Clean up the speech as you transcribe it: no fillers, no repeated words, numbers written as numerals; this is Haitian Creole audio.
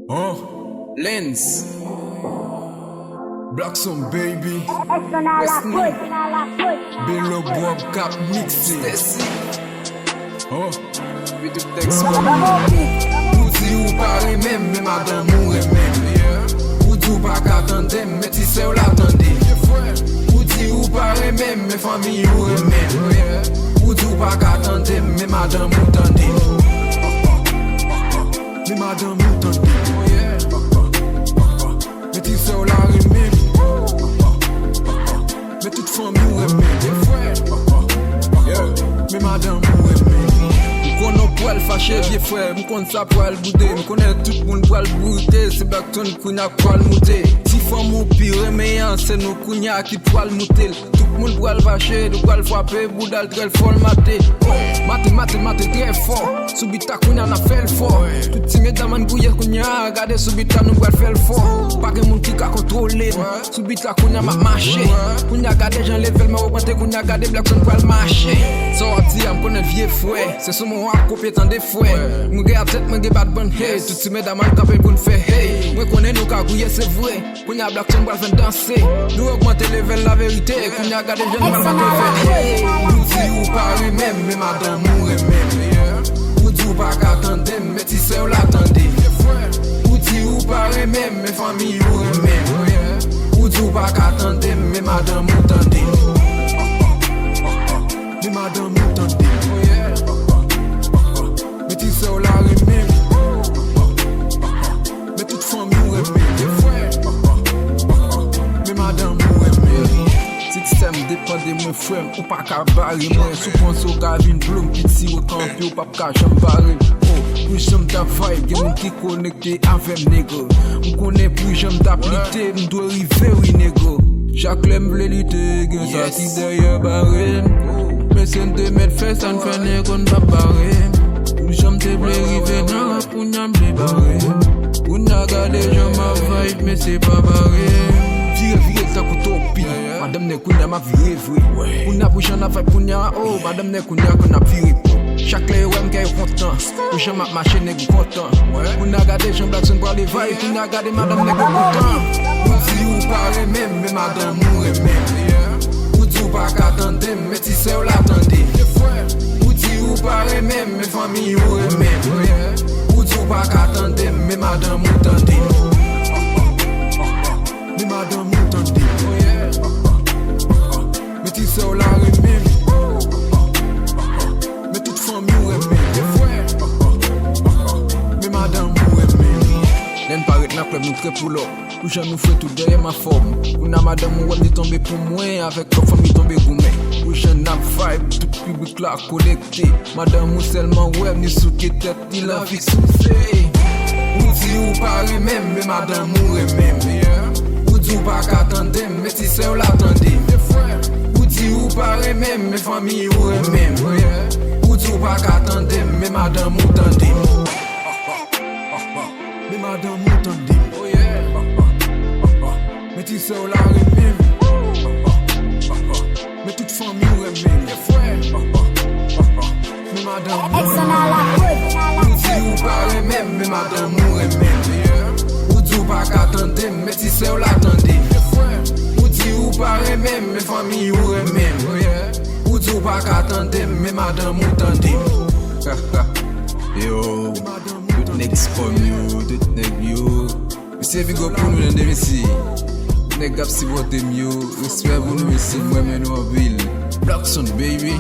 Lens Black Sun Baby Bello Bob Cap Mixé With the text Ou di ou pare même, mais madame ou même Ou di ou pas qu'attendem, mais ti se ou l'attendé Ou di ou pare même, mais famille ou même Ou di ou pas qu'attendem, mais madame ou tendé Mais madame ou tendé Mais ti se ou la remè Mais toute famille ou remè Mais madame ou remè M'konnen poil fâché vieux frère, m'konnen sa poil boudé, m'konnen tout moun poil boudé, c'est back ton kounya poil mouté. Si femme ou pire meilleur, c'est nous kounya qui poil mouté. Tout moun poil fâché, de poil frappé, boudal très fort maté. Maté très fort, subita kounya n'a fait le fort. Tout timide dans man bouille kounya, regardez subita nous poil fait le fort. Pas que moun qui ka contrôler, subita kounya m'a marché. Kounya regardez j'en level m'a augmenté, kounya regardez black ton poil marché. Sorti à m'konnen vieux frère, c'est sur mon copier tant des fouets. M'gè a tête, m'gè bat bon hey. Tout si mesdames an kapel pou n'fè hey. M'gè konnen nou ka gouye c'est vrai. Kounya black ton bral fè danser. Nou augmente level la vérité. Kounya gade jeune mal va te fè hey. Ou di ou pare même, mais madame ou remè. Ou di ou pas qu'attendem, mais ti se ou l'attendé. Ou di ou pare même, mais famille ou remè. Ou di ou pas qu'attendem, mais madame ou tendé. Mais madame ou tendé. Mais ti se ou la remè. Mais toute famille ou remè. Mais madame ou remè. Système dépend de mon frère. Ou pas qu'à barrer moi. Sous pense au cabine blum. Piti ou campi ou pas qu'à j'aime barrer. Pour j'aime ta vibe. Y'a moun qui connecté avec nègre. M'konne pour j'aime t'appliquer. M'doit river oui nègre. Chaque lème vle lutter. Gen sa qui derrière barrer. Mais c'est de mettre fait ça n'fait nègre n'pa barrer. J'aime te blé rive nan rap pou n'yam blé barré. Ou n'a gade j'aime ma vibe mais c'est pas barré. Vire ta koutopi. Madame ne kounya ma vire vrai. Ou n'a pou j'en a vibe kounya. Oh madame ne kounya qu'on a viré. Chaque lè wèm kè content. Ou j'aime ma marché nèg content. Ou n'a gade j'aime black son pour les vibes. Ou n'a gade madame nèg content. Ou di ou pare même mais madame ou remè. Ou di ou pas qu'attendem mais ti se ou l'attendé. Ou pare même, mais famille ou remè. Ou di ou pas qu'attendem, mais madame ou tendé. Mais madame ou tendé. Mais ti se ou la remè. Mais toute famille ou remè. Mais madame ou remè. L'en paraît n'a club nous très pour l'eau. Ou j'en nous fait tout derrière ma forme. Ou n'a madame ou elle tombé pour moi. Avec la famille tombé gourmet. Ou j'en a vibe, tout public là connecté. Madame ou seulement web, ni sous qui tête, il a fixe soufflé. Ou di ou pare même, mais madame ou remè. Ou di ou pas qu'attendem, mais ti se ou l'attendé. Ou di ou pare même, mais famille ou remè. Ou di ou pas qu'attendem, mais madame ou tendé. Mais madame ou tendé. Mais ti se ou la remè. Mais toute famille ou remè. Mais madame ou remè. Ou di ou pare même, mais madame ou remè. Ou di ou pas qu'attendem, mais ti se ou l'attendé. Ou di ou pare même, mais famille ou remè. Ou di ou pas qu'attendem, mais madame ou tendé. Yo, tout nèg spam yo, tout nèg yo. C'est big up pour nous dans ici. Nèg ap si vote yo, respect pour nous ici, moi men nou en ville. Black Sun Baby.